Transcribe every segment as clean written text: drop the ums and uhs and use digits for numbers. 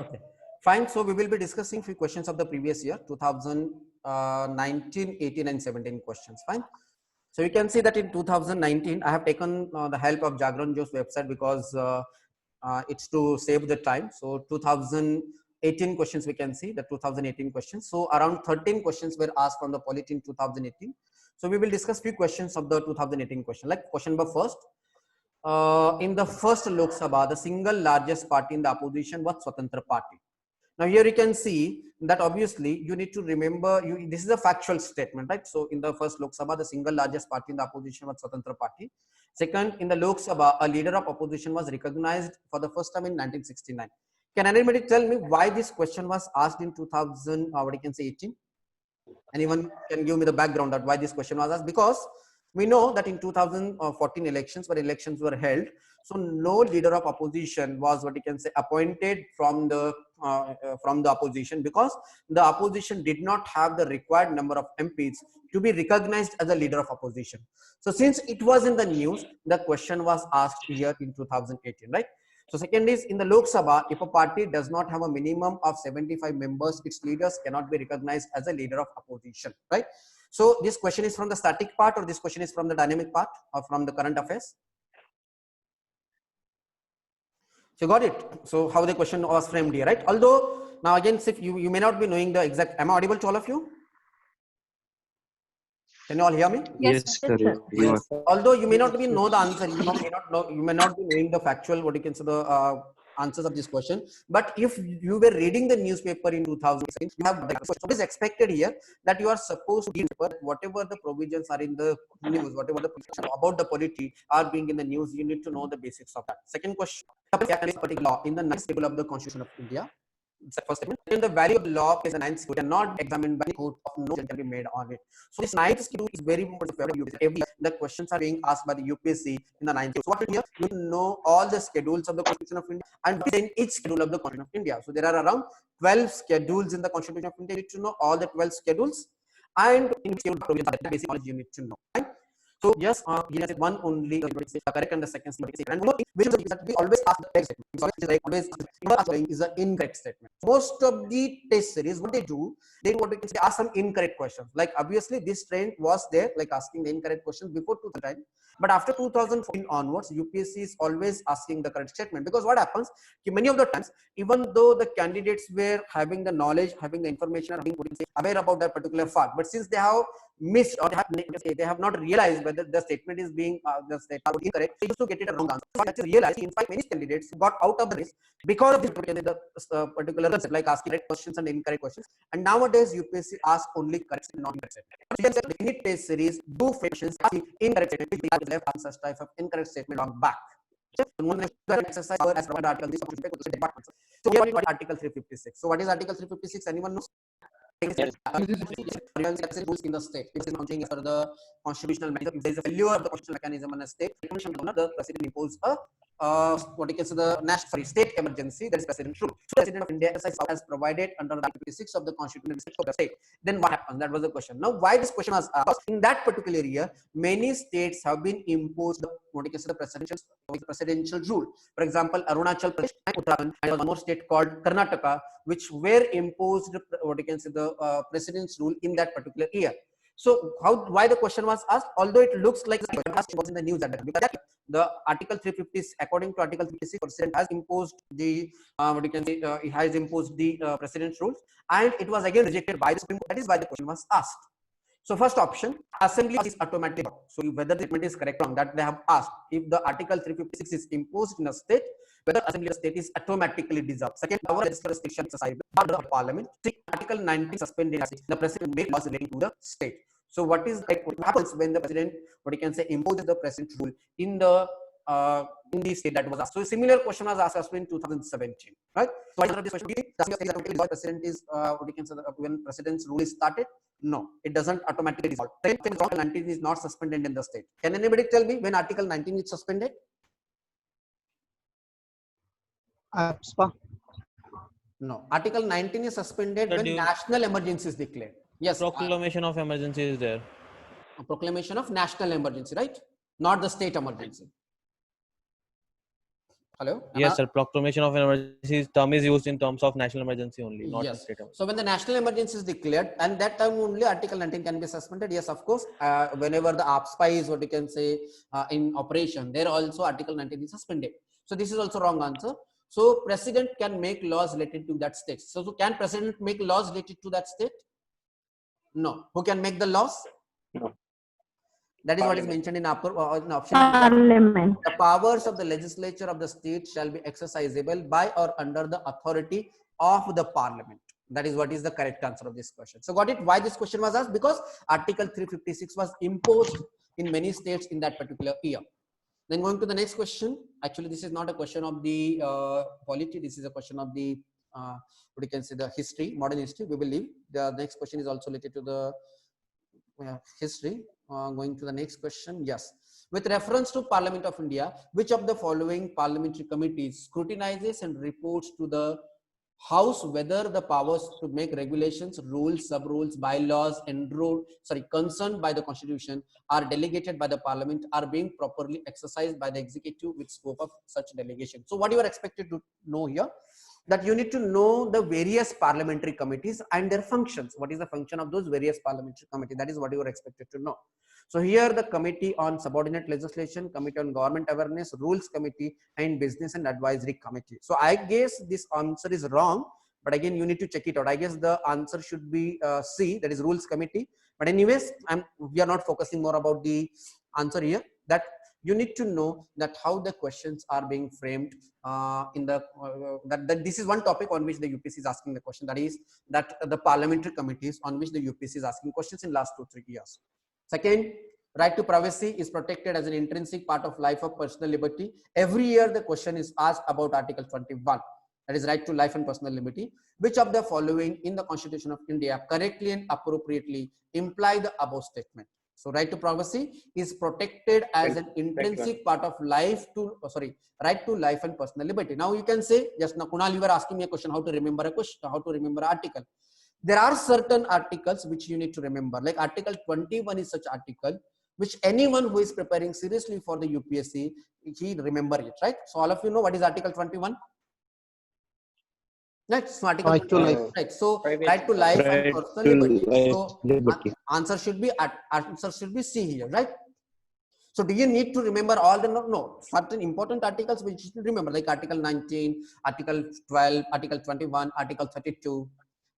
Okay, fine. So we will be discussing few questions of the previous year, 2019, 18 and 17 questions. Fine. So you can see that in 2019, I have taken the help of Jagran Joe's website because it's to save the time. So 2018 questions, we can see the 2018 questions. So around 13 questions were asked from the polity in 2018. So we will discuss few questions of the 2018 question. Like question number first, in the first Lok Sabha, the single largest party in the opposition was Swatantra Party. Now here you can see that obviously you need to remember, this is a factual statement, right? So in the first Lok Sabha, the single largest party in the opposition was Swatantra Party. Second, in the Lok Sabha, a leader of opposition was recognized for the first time in 1969. Can anybody tell me why this question was asked in 2000, what you can say 18? Anyone can give me the background that why this question was asked? Because we know that in 2014 elections, where elections were held, so no leader of opposition was what you can say appointed from the opposition, because the opposition did not have the required number of MPs to be recognized as a leader of opposition. So since it was in the news, the question was asked here in 2018, right? So second is, in the Lok Sabha, if a party does not have a minimum of 75 members, its leaders cannot be recognized as a leader of opposition, right? So this question is from the static part, or this question is from the dynamic part, or from the current affairs? So you got it. So how the question was framed here, right? Although now again, if you may not be knowing the exact, am I audible to all of you? Can you all hear me? Yes, sir. Yes. Although you may not be know the answer, you may not be knowing the factual, what you can say, the answers of this question. But if you were reading the newspaper in 2006, you have what is expected here, that you are supposed to give whatever the provisions are in the news, whatever the about the polity are being in the news, you need to know the basics of that. Second question, law in the 9th schedule of the Constitution of India. First statement, and the value of the law is a ninth schedule cannot be examined by the court of no can be made on it. So this ninth schedule is very important for every UPSC. Every the questions are being asked by the UPSC in the ninth schedule. So what here, you know all the schedules of the Constitution of India and within each schedule of the Constitution of India. So there are around 12 schedules in the Constitution of India. You need to know all the 12 schedules, and in each schedule basic knowledge you need to know. Right? So yes, yes, one only correct and the second statement. And which is that we always ask the correct statement. Always is an incorrect statement. Most of the test series, what they do what we can say, ask some incorrect questions. Like obviously this trend was there, like asking the incorrect questions before 2000, but after 2014 onwards, UPSC is always asking the correct statement. Because what happens, many of the times, even though the candidates were having the knowledge, having the information, or being aware about that particular fact, but since they have missed or they have not realized whether the statement is being incorrect, they used to get it a wrong answer. So that's realized, in fact, many candidates got out of the race because of this particular concept, like asking right questions and incorrect questions. And nowadays, UPSC asks only correct and non-correct statement. The unit test series do questions asking incorrect statement, left answer type of incorrect statement on back. One exercise as per article this department. So we have article 356. So what is article 356? Anyone knows? Rules in the state. This is something for the constitutional mechanism. If there is a failure of the constitutional mechanism in a state, the president imposes a what you can say the state emergency. That is president rule. So the president of India has provided under Article 56 of the constitution of the state. Then what happens? That was the question. Now why this question was asked? In that particular year, many states have been imposed what you can say the presidential rule. For example, Arunachal Pradesh and Uttarakhand, and one more state called Karnataka, which were imposed what you can say the president's rule in that particular year. So why the question was asked? Although it looks like the question was in the news at that time, because the Article 350, according to Article 356, President has imposed the what you can say it has imposed the president's rules, and it was again rejected by the Supreme Court. That is why the question was asked. So first option, assembly is automatic. So whether the statement is correct or wrong, that they have asked. If the Article 356 is imposed in a state, whether assembly of state is automatically dissolved. Second, power legislation exercised by the parliament. Article 19 suspended the president made laws relating to the state. So what is what happens when the president, what you can say, imposes the president rule in the state that was asked? So a similar question was asked in 2017, right? So what is this question? The president is what you can say when president's rule is started. No, it doesn't automatically dissolve. Article 19 is not suspended in the state. Can anybody tell me when Article 19 is suspended? No, Article 19 is suspended when national emergency is declared. Yes. Proclamation of emergency is there. A proclamation of national emergency, right? Not the state emergency. Hello? Yes, sir. Proclamation of an emergency term is used in terms of national emergency only, not in Yes. state emergency. So when the national emergency is declared, and that time only Article 19 can be suspended. Yes, of course. Whenever the APSPA is what you can say in operation, there also Article 19 is suspended. So this is also wrong answer. So president can make laws related to that state. So can president make laws related to that state? No. Who can make the laws? No. That is what is Parliament. mentioned in option B. Parliament. The powers of the legislature of the state shall be exercisable by or under the authority of the parliament. That is what is the correct answer of this question. So got it? Why this question was asked? Because Article 356 was imposed in many states in that particular year. Then going to the next question. Actually, this is not a question of the polity. This is a question of the what you can say the history, modern history. We will leave. The next question is also related to the history. Going to the next question. Yes. With reference to Parliament of India, which of the following parliamentary committees scrutinizes and reports to the House whether the powers to make regulations, rules, sub-rules, bylaws, concerned by the Constitution are delegated by the Parliament are being properly exercised by the executive with scope of such delegation. So what you are expected to know here, that you need to know the various parliamentary committees and their functions. What is the function of those various parliamentary committees? That is what you are expected to know. So here the Committee on Subordinate Legislation, Committee on Government Awareness, Rules Committee, and Business and Advisory Committee. So I guess this answer is wrong, but again you need to check it out. I guess the answer should be C, that is Rules Committee. But anyways, we are not focusing more about the answer here. That you need to know that how the questions are being framed in the that this is one topic on which the UPSC is asking the question. That is that the parliamentary committees on which the UPSC is asking questions in last 2-3 years. Second, right to privacy is protected as an intrinsic part of life of personal liberty. Every year the question is asked about Article 21, that is right to life and personal liberty. Which of the following in the Constitution of India correctly and appropriately imply the above statement? So right to privacy is protected as an intrinsic part of life to right to life and personal liberty. Now you can say, just now Kunal, you were asking me a question, how to remember a question, how to remember an article. There are certain articles which you need to remember, like Article 21 is such article which anyone who is preparing seriously for the UPSC, he remember it, right? So all of you know what is Article 21? Right, so Article 21, right? So right to life and personal liberty. So answer should be C here, right? So do you need to remember all the no certain important articles which you should remember, like Article 19, Article 12, Article 21, Article 32.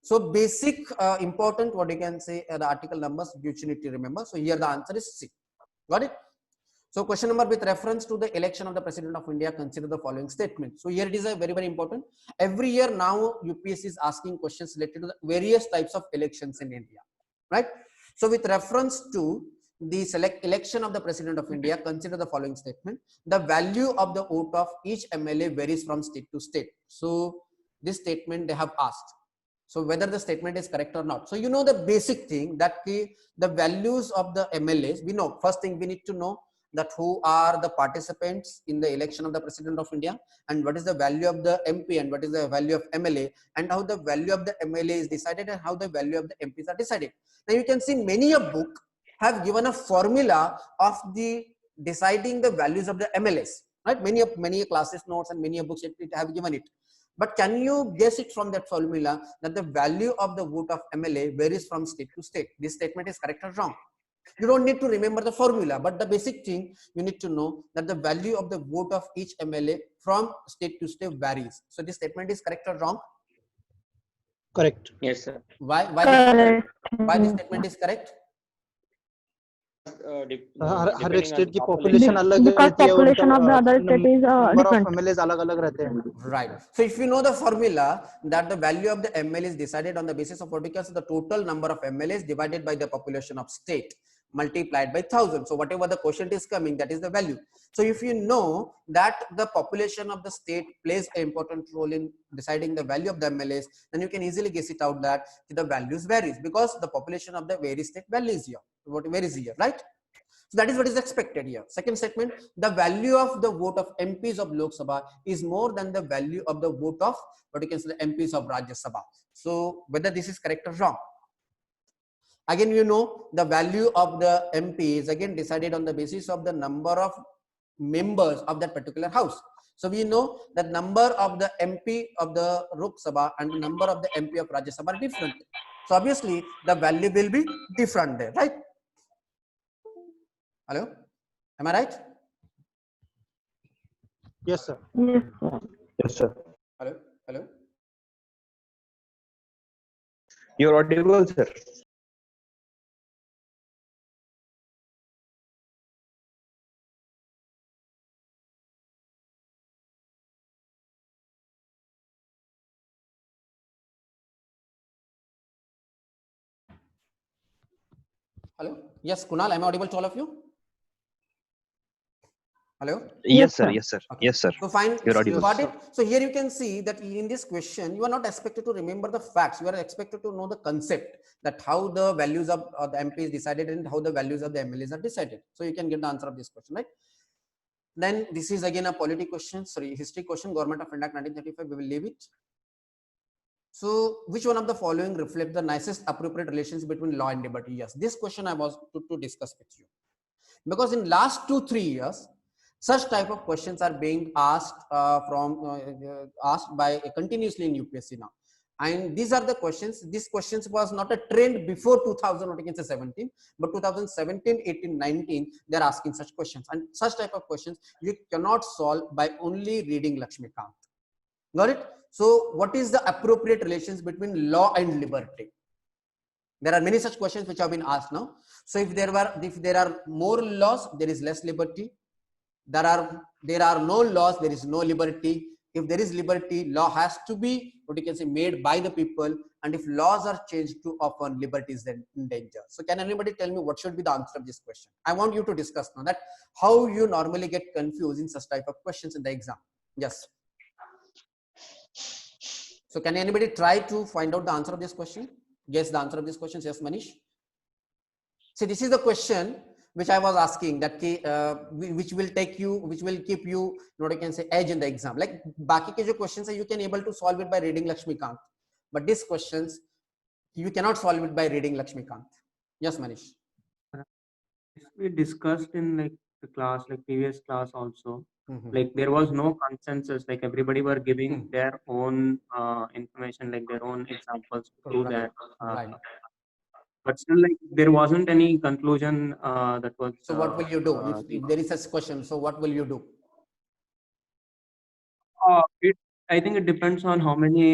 So basic important, what you can say, the article numbers which you need to remember. So here the answer is C. Got it? So question number, with reference to the election of the President of India, consider the following statement. So here it is a very, very important. Every year now UPSC is asking questions related to the various types of elections in India, right? So with reference to the election of the President of India, consider the following statement. The value of the vote of each MLA varies from state to state. So this statement they have asked. So whether the statement is correct or not. So you know the basic thing that the values of the MLAs, we know, first thing we need to know that who are the participants in the election of the President of India, and what is the value of the MP and what is the value of MLA, and how the value of the MLA is decided and how the value of the MPs are decided. Now you can see many a book have given a formula of the deciding the values of the MLAs, right? Many classes notes and many books have given it. But can you guess it from that formula that the value of the vote of MLA varies from state to state? This statement is correct or wrong? You don't need to remember the formula, but the basic thing you need to know that the value of the vote of each MLA from state to state varies. So this statement is correct or wrong? Correct. Yes, sir. Why this statement is correct? हर एक state की population अलग because रहती है, population of the other state is number of different. MLAs अलग-अलग रहते हैं. Right. So if you know the formula that the value of the MLA is decided on the basis of what we call the total number of MLAs divided by the population of state multiplied by 1000. So whatever the quotient is coming, that is the value. So if you know that the population of the state plays an important role in deciding the value of the MLAs, then you can easily guess it out that the values varies because the population of the various state varies here. What varies here, right? So that is what is expected here. Second statement, the value of the vote of MPs of Lok Sabha is more than the value of the vote of what you can say the MPs of Rajya Sabha. So whether this is correct or wrong. Again, you know the value of the MP is again decided on the basis of the number of members of that particular house. So we know the number of the MP of the Lok Sabha and the number of the MP of Rajya Sabha are different. So obviously the value will be different there, right? Hello, am I right? Yes, sir. Yes, sir. Yes, sir. Hello, hello. You're audible, sir. Hello. Yes, Kunal, am I audible to all of you? Hello. Yes, sir. sir. Yes, sir. Okay. Yes, sir. So fine, You're you audible. got it. So here you can see that in this question, you are not expected to remember the facts. You are expected to know the concept, that how the values of the MP is decided and how the values of the MLAs are decided. So you can get the answer of this question, right? Then this is again a polity question, sorry, history question, Government of India Act 1935, we will leave it. So which one of the following reflect the nicest appropriate relations between law and liberty? Yes, this question I was to discuss with you. Because in last 2-3 years, such type of questions are being asked asked by continuously in UPSC now. And these are the questions. These questions was not a trend before 2017, but 2017, 18, 19, they're asking such questions. And such type of questions you cannot solve by only reading Lakshmikant. Got it? So what is the appropriate relations between law and liberty? There are many such questions which have been asked now. So if there are more laws, there is less liberty. There are no laws, there is no liberty. If there is liberty, law has to be what you can say made by the people. And if laws are changed too often, liberty is then in danger. So can anybody tell me what should be the answer of this question? I want you to discuss now that how you normally get confused in such type of questions in the exam. Yes. So can anybody try to find out the answer of this question? Guess the answer of this question. Yes, Manish. See, this is the question which I was asking, that which will keep you, what I can say, edge in the exam. Like baki ke jo questions are, you can able to solve it by reading Lakshmikant, but these questions you cannot solve it by reading Lakshmikant. Yes, Manish. We discussed in like the class, like previous class also, Mhm. like there was no consensus, like everybody were giving Hmm. their own information, like their own examples to prove that. Right. But still, like there wasn't any conclusion that was. So what will you do if there is such question? So what will you do? I think it depends on how many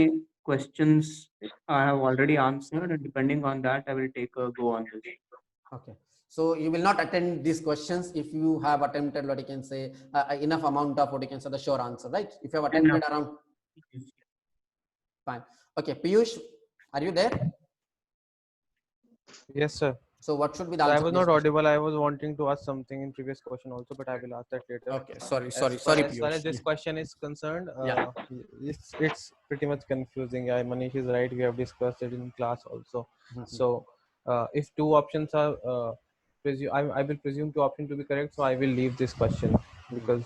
questions I have already answered, and depending on that, I will take a go on this. Okay. So you will not attend these questions if you have attempted what you can say enough amount of what you can say the sure answer, right? If you have attempted around. Fine. Okay, Piyush, are you there? Yes, sir. So what should be the So I answer? was to this not question? audible. I was wanting to ask something in previous question also, but I will ask that later. Okay, sorry, As far Piyush. as this question is concerned, Yeah. it's pretty much confusing. Yeah, Manish is right. We have discussed it in class also. Mhm. So if two options are, I will presume two options to be correct. So I will leave this question because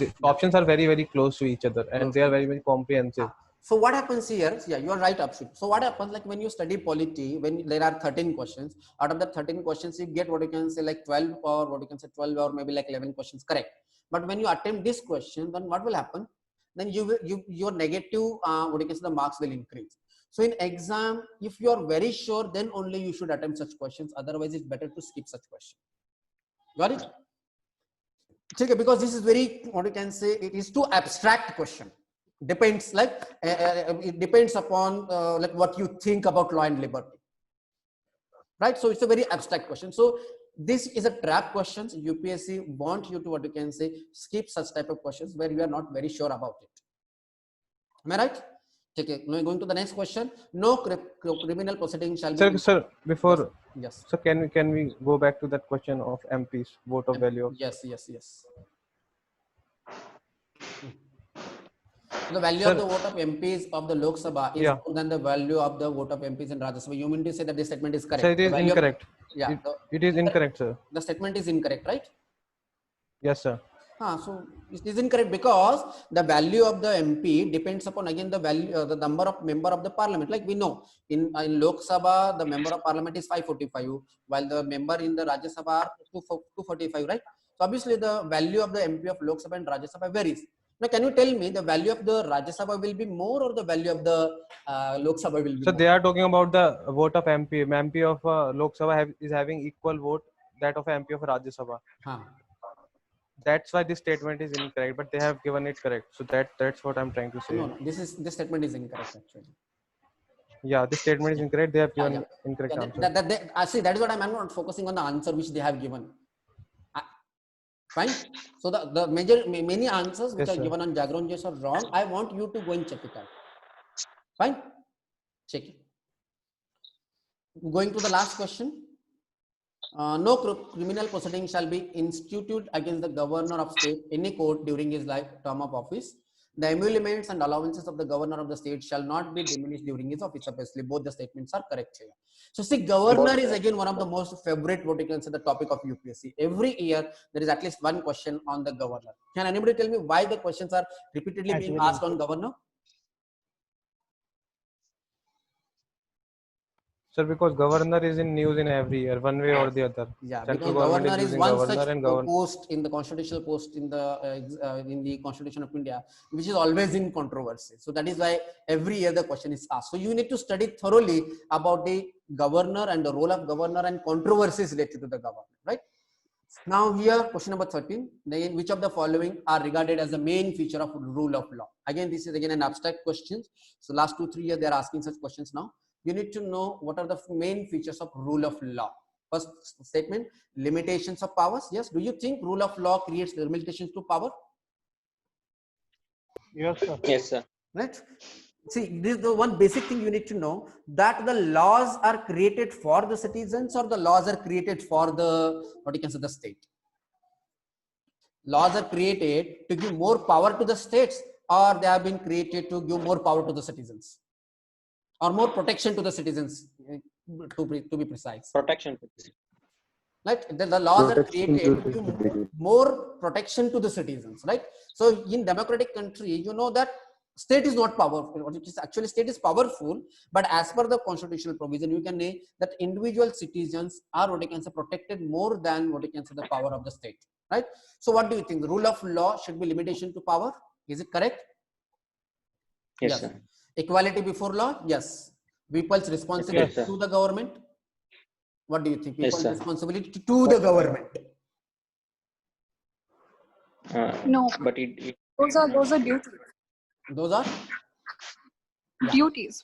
the options are very, very close to each other and they are very, very comprehensive. So what happens here? Yeah, you are right, Abhishek. So what happens, like when you study polity, when there are 13 questions, out of the 13 questions, you get what you can say like 12 or what you can say 12 or maybe like 11 questions correct. But when you attempt this question, then what will happen? Then your negative what you can say the marks will increase. So in exam, if you are very sure, then only you should attempt such questions. Otherwise, it's better to skip such question. Got it? Okay, because this is very what you can say it is too abstract question. Depends like it depends upon like what you think about law and liberty, right? So it's a very abstract question. So this is a trap questions. UPSC want you to what you can say skip such type of questions where you are not very sure about it. Am I right? Okay, now going to the next question. No criminal proceeding shall be. Sir, before Yes. so can we go back to that question of MP's vote of value? Of, Yes. The value Sir, of the vote of MPs of the Lok Sabha is more than the value of the vote of MPs in Rajya Sabha. You mean to say that this statement is correct? Sir, it is incorrect. It is incorrect, sir. The statement is incorrect, right? Yes, sir. So it is incorrect because the value of the MP depends upon again the value, the number of member of the parliament. Like we know in Lok Sabha, the member of parliament is 545, while the member in the Rajya Sabha are 245, right? So obviously the value of the MP of Lok Sabha and Rajya Sabha varies. Now, can you tell me the value of the Rajya Sabha will be more or the value of the Lok Sabha will be So more? they are talking about the vote of MP. MP of Lok Sabha is having equal vote that of MP of Rajya Sabha. Huh. That's why this statement is incorrect, but they have given it correct. So that's what I'm trying to say. No, this statement is incorrect actually. Yeah, this statement is incorrect. They have given Yeah. incorrect Yeah, answer. see, that is what I'm not focusing on the answer which they have given. Fine. So the many answers which Yes, are sir. given on Jagron Jess are wrong. I want you to go and check it out. Fine. Check it. Going to the last question. No criminal proceeding shall be instituted against the governor of state any court during his life term of office. The emoluments and allowances of the governor of the state shall not be diminished during his office. Obviously, both the statements are correct here. So, see, governor is again one of the most favorite, what you can say, the topic of UPSC. Every year, there is at least one question on the governor. Can anybody tell me why the questions are repeatedly being asked on governor? Sir, because governor is in news in every year, one way or the other. Yeah, Central because government governor is using one governor such and governor. post in the constitutional post in the Constitution of India, which is always in controversy. So that is why every year the question is asked. So you need to study thoroughly about the governor and the role of governor and controversies related to the governor, right? Now here, question number 13, then which of the following are regarded as the main feature of rule of law? Again, this is again an abstract question. So last 2-3 years, they are asking such questions now. You need to know what are the main features of rule of law. First statement, limitations of powers. Yes, do you think rule of law creates limitations to power? Yes, sir. Yes, sir. Right? See, this is the one basic thing you need to know, that the laws are created for the citizens or the laws are created for the, what you can say, the state. Laws are created to give more power to the states, or they have been created to give more power to the citizens, or more protection to the citizens, to be precise. Protection. Right? The laws are created to give more protection to the citizens, right? So in democratic country, you know that state is not powerful. What it is actually, state is powerful, but as per the constitutional provision, you can say that individual citizens are, what you can say, protected more than, what you can say, the power of the state, right? So what do you think? The rule of law should be limitation to power. Is it correct? Yes, sir. Equality before law. Yes. People's responsibility Yes, sir. to the government. What do you think? Yes, People's sir. responsibility to the government. No, But it those are duties. Those are Duties.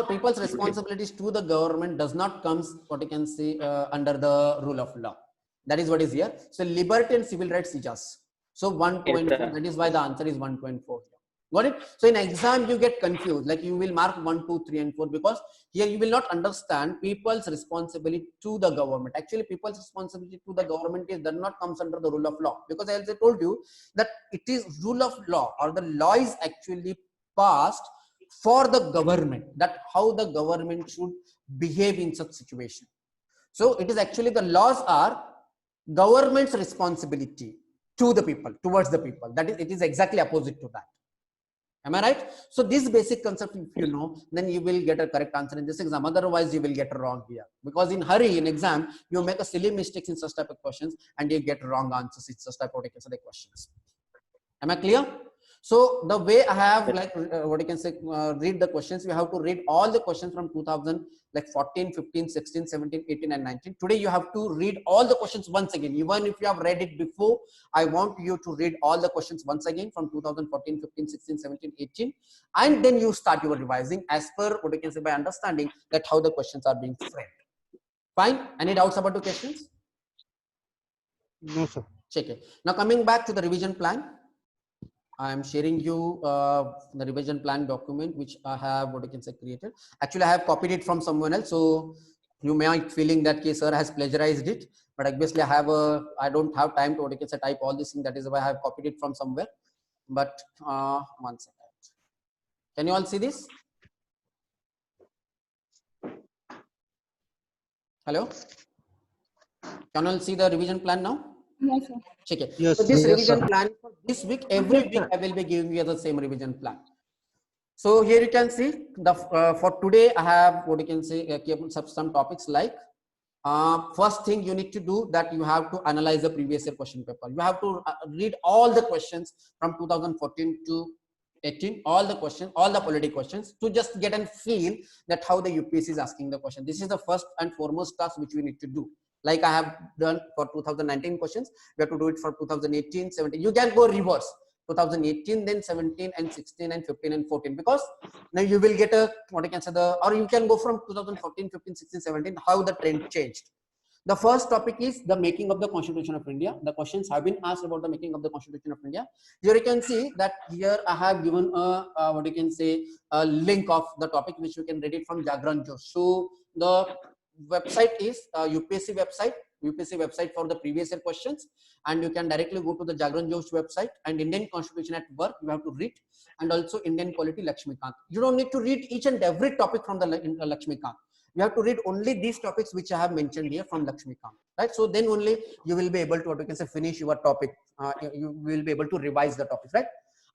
people's responsibilities to the government does not comes, what you can say, under the rule of law. That is what is here. So liberty and civil rights is just. So 1, 2, and 4. That is why the answer is 1, 2, and 4. Got it? So in exam you get confused. Like you will mark 1, 2, 3, and 4 because here you will not understand people's responsibility to the government. Actually, people's responsibility to the government is does not comes under the rule of law, because as I told you that it is rule of law, or the law is actually passed for the government, that how the government should behave in such situation. So it is actually, the laws are government's responsibility to the people, towards the people. That is, it is exactly opposite to that. Am I right? So this basic concept, if you know, then you will get a correct answer in this exam. Otherwise, you will get wrong here, because in hurry in exam you make a silly mistakes in such type of questions and you get wrong answers in such type of questions. Am I clear? So the way I have, like, what you can say, read the questions, you have to read all the questions from 2014, 15, 16, 17, 18, and 19. Today you have to read all the questions once again. Even if you have read it before, I want you to read all the questions once again from 2014, 15, 16, 17, 18, and then you start your revising as per, what you can say, by understanding that how the questions are being framed. Fine? Any doubts about the questions? No, sir. Check it. Now coming back to the revision plan, I am sharing you the revision plan document, which I have, what you can say, created. Actually, I have copied it from someone else, so you may be feeling that sir has plagiarized it, but obviously I don't have time to, what you can say, type all this thing. That is why I have copied it from somewhere. But 1 second. Can you all see this? Hello? Can you all see the revision plan now? Yes, sir. Check it. Yes, So this yes, revision sir. plan for this week, every week I will be giving you the same revision plan. So here you can see the for today I have, what you can say, some topics like first thing you need to do that you have to analyze the previous year question paper. You have to read all the questions from 2014 to 18, all the questions, all the polity questions, to just get and feel that how the UPSC is asking the question. This is the first and foremost task which we need to do. Like I have done for 2019 questions, we have to do it for 2018, 17. You can go reverse. 2018, then 17 and 16 and 15 and 14, because now you will get a, what I can say, or you can go from 2014, 15, 16, 17, how the trend changed. The first topic is the making of the Constitution of India. The questions have been asked about the making of the Constitution of India. Here you can see that here I have given a what you can say, a link of the topic which you can read it from Jagran Josh. So the website is UPSC website for the previous year questions, and you can directly go to the Jagran Josh website, and Indian Constitution at Work you have to read, and also Indian Polity Lakshmikant. You don't need to read each and every topic from the Lakshmikant. You have to read only these topics which I have mentioned here from Lakshmikant, right? So then only you will be able to, what you can say, finish your topic. You will be able to revise the topics, right?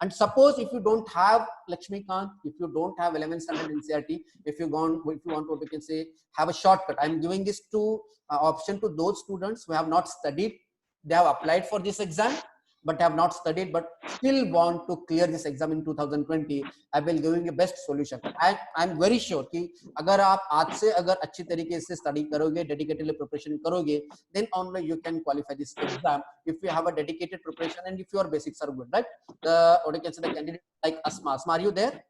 And suppose if you don't have Lakshmikant, if you don't have 11th standard NCERT, if you want, what you can say, have a shortcut. I'm giving this to option to those students who have not studied. They have applied for this exam, but have not studied, but still want to clear this exam in 2020. I will giving a best solution. I'm very sure कि अगर आप आज से अगर अच्छी तरीके से study करोगे, dedicatedly preparation करोगे, then only you can qualify this exam. If you have a dedicated preparation and if your basics are good, right? The, what you can say, the candidate like Asma. Asma, are you there?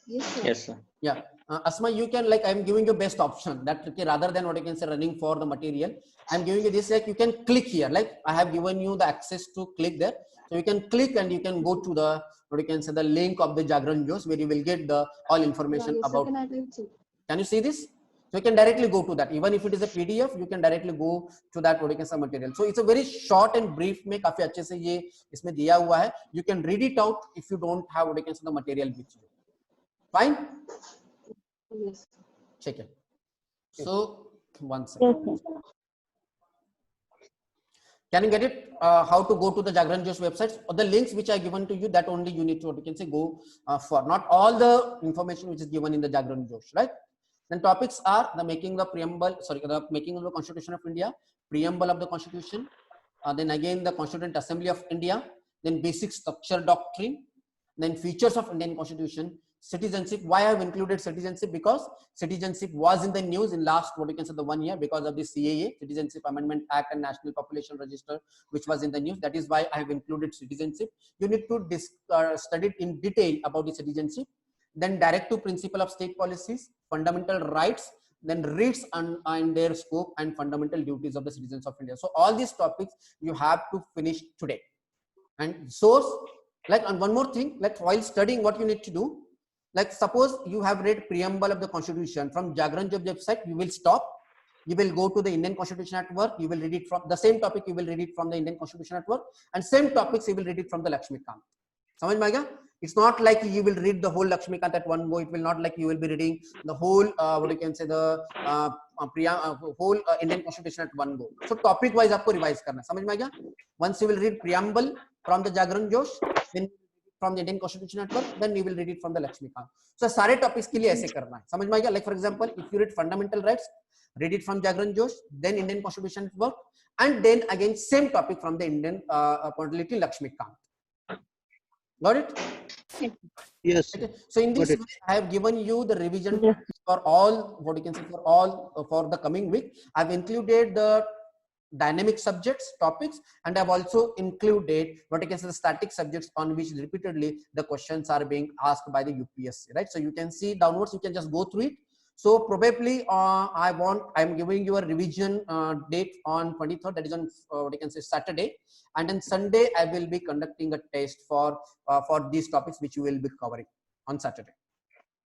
Yes, sir. Yeah, Asma, you can, like, I'm giving you best option that, okay, rather than what you can say running for the material, I'm giving you this, like you can click here, like I have given you the access to click there, so you can click and you can go to the, what you can say, the link of the Jagran Josh, where you will get the all information about. Can you see this? So you can directly go to that. Even if it is a PDF, you can directly go to that, what you can say, material. So it's a very short and brief में काफी अच्छे से ये इसमें दिया हुआ है. You can read it out if you don't have, what you can say, the material with you. Fine. Yes. Check it. So one second. Yes, sir. Can you get it? How to go to the Jagran Josh websites, or the links which are given to you, that only you need to, what you can say, go for. Not all the information which is given in the Jagran Josh, right? Then topics are the making the preamble, sorry, the making of the Constitution of India, preamble of the Constitution, then again the Constituent Assembly of India, then basic structure doctrine, then features of Indian Constitution, citizenship. Why I have included citizenship? Because citizenship was in the news in last, what you can say, the 1 year, because of the CAA, Citizenship Amendment Act, and National Population Register, which was in the news. That is why I have included citizenship. You need to study it in detail about the citizenship. Then directive principle of state policies, fundamental rights, then writs and their scope, and fundamental duties of the citizens of India. So all these topics you have to finish today. And source, like, and one more thing, like while studying, what you need to do, like suppose you have read preamble of the Constitution from Jagran Josh website, you will stop. You will go to the Indian Constitution at Work. You will read it from the same topic. You will read it from the Indian Constitution at Work, and same topics you will read it from the Lakshmikant. समझ में आ गया? It's not like you will read the whole Lakshmikant at one go. It will not like you will be reading the whole, what you can say, the whole Indian Constitution at one go. So topic wise आपको revise करना है. समझ में आ गया? Once you will read preamble from the Jagran Josh, then from the Indian Constitution at Work, then you will read it from the Lakshmikant. So सारे topics के लिए ऐसे करना है. समझ में आ गया? Like for example, if you read fundamental rights, read it from Jagran Josh, then Indian Constitution at Work, and then again same topic from the Indian polity Lakshmikant. Got it? Yes. Okay. So in this way, I have given you the revision for all, what you can say, for all for the coming week. I've included the dynamic subjects topics, and I've also included, what you can say, the static subjects on which repeatedly the questions are being asked by the UPSC, right? So you can see downwards, you can just go through it. So probably I'm giving you a revision date on 23rd, that is on what you can say, Saturday, and then Sunday I will be conducting a test for these topics which you will be covering on Saturday.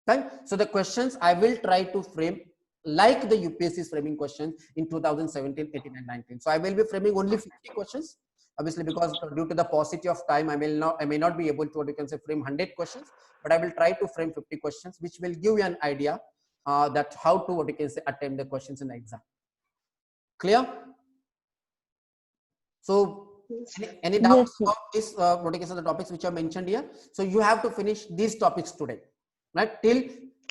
Right? So the questions I will try to frame like the UPSC is framing questions in 2017, 18, and 19. So I will be framing only 50 questions. Obviously, because due to the paucity of time, I may not be able to, what you can say, frame 100 questions, but I will try to frame 50 questions, which will give you an idea that how to, what you can say, attempt the questions in the exam. Clear? So any doubts about this, what you can say, the topics which are mentioned here? So you have to finish these topics today, right? Till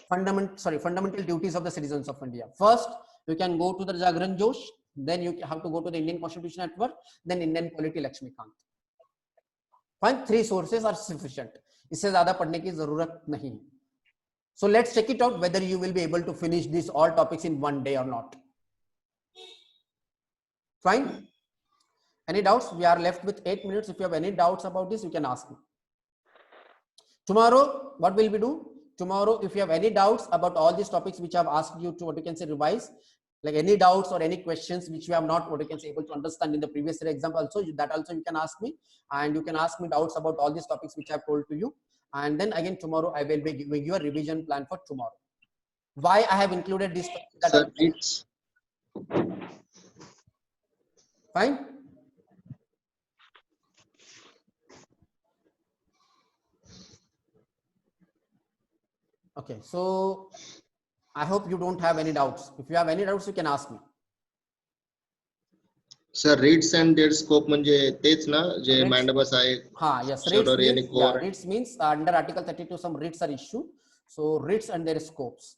fundamental duties of the citizens of India. First, You can go to the Jagran Josh, then you have to go to the Indian Constitution Network, then Indian Polity Lakshmikant. Fine, 3 sources are sufficient. इससे ज़्यादा पढ़ने की ज़रूरत नहीं. So let's check it out whether you will be able to finish these all topics in one day or not. Fine. Any doubts? We are left with 8 minutes. If you have any doubts about this, you can ask me. Tomorrow, what will we do? Tomorrow, if you have any doubts about all these topics which I have asked you to, what you can say, revise, like any doubts or any questions which you have not, what you can say, able to understand in the previous year exam also, that also you can ask me, and you can ask me doubts about all these topics which I have told to you. And then again, tomorrow I will be giving you a revision plan for tomorrow. Why I have included this? Sir, it's Fine. Okay, so I hope you don't have any doubts. If you have any doubts, you can ask me. sir reads and their scope म्हणजे तेच ना जे Reads. mandamus आहे. Ha, yes, Sure, REITs or any means, yeah, core. REITs means under Article 32 some REITs are issued. So REITs and their scopes.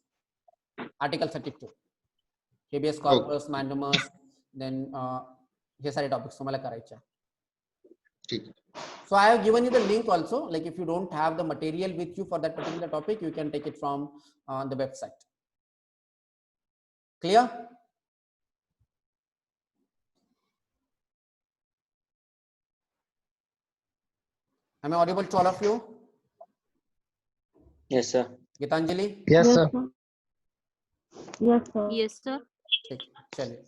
Article 32. Habeas corpus, mandamus, then हे सारे topics तुम्हाला करायचे. ठीक. So I have given you the link also. Like if you don't have the material with you for that particular topic, you can take it from the website. Clear? Am I audible to all of you? Yes, sir. Gitanjali? Yes, sir. Yes, sir. Yes, sir. ठीक, चलिए.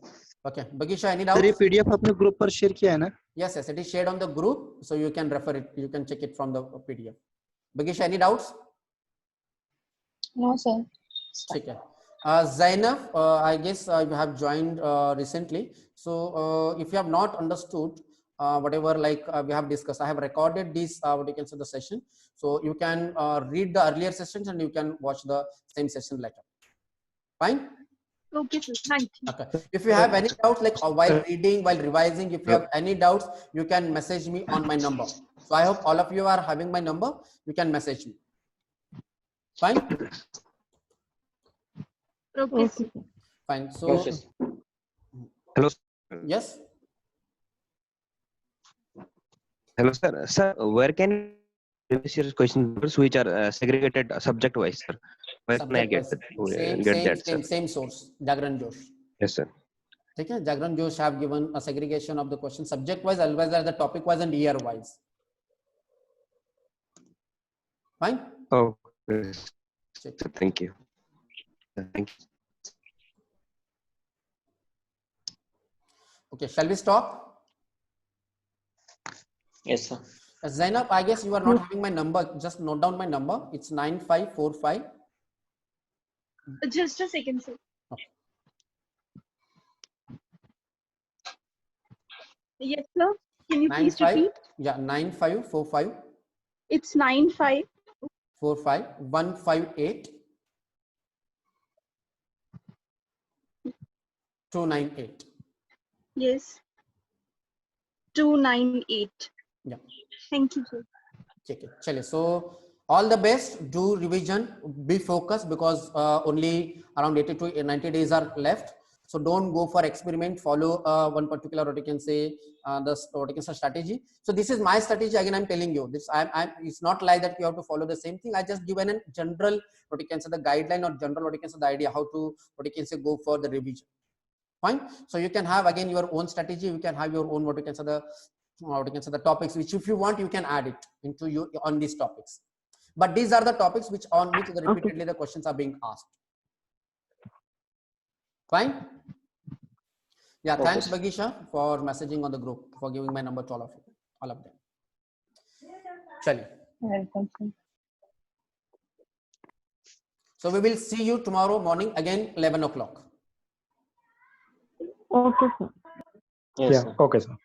Okay, Bagisha, any sir ये doubts? PDF आपने group पर share किया है ना? Yes, yes, it is shared on the group, so you can refer it. You can check it from the PDF. Bagisha, any doubts? No, sir. ठीक है. Zainab, I guess you have joined recently. So if you have not understood whatever like we have discussed, I have recorded this what you can say the session. So you can read the earlier sessions and you can watch the same session later. Fine. Okay, sir. Thank you. Okay. If you have any doubts, like while reading, while revising, if you have any doubts, you can message me on my number. So I hope all of you are having my number. You can message me. Fine. Okay, sir. Okay. Fine. So Okay, sir. Hello. yes. Hello, sir. Sir, where can previous year's question papers which are segregated subject wise, sir? Where can I get that, sir? Same source. Jagran Josh. Yes, sir. Okay. Jagran Josh have given a segregation of the question subject wise, as well as the topic wise and year wise. Fine. Okay. Check. So, thank you. Thank you. Okay. Shall we stop? Yes, sir. Zainab, I guess you are not having my number. Just note down my number. It's 9545. Just a second, sir. Okay. Yes, sir. Can you please 95. repeat? Yeah, 9545 It's 95. 45 158 298. Yes. 298. Yeah. Thank you, sir. Check it. Chale. So all the best. Do revision. Be focused because only around 80 to 90 days are left. So don't go for experiment. Follow one particular what you can say what you can say strategy. So this is my strategy. Again, I'm telling you this. It's not like that you have to follow the same thing. I just given a general what you can say the guideline or general what you can say the idea how to what you can say go for the revision. Fine. So you can have again your own strategy. You can have your own what you can say the what you can say the topics which if you want you can add it into you on these topics. But these are the topics which on which repeatedly the questions are being asked. Fine. Yeah. Okay. Thanks, Bagisha, for messaging on the group for giving my number to all of you, all of them. Chali. Welcome, sir. So we will see you tomorrow morning again 11 o'clock. Okay, sir. Yes, sir. Okay, sir.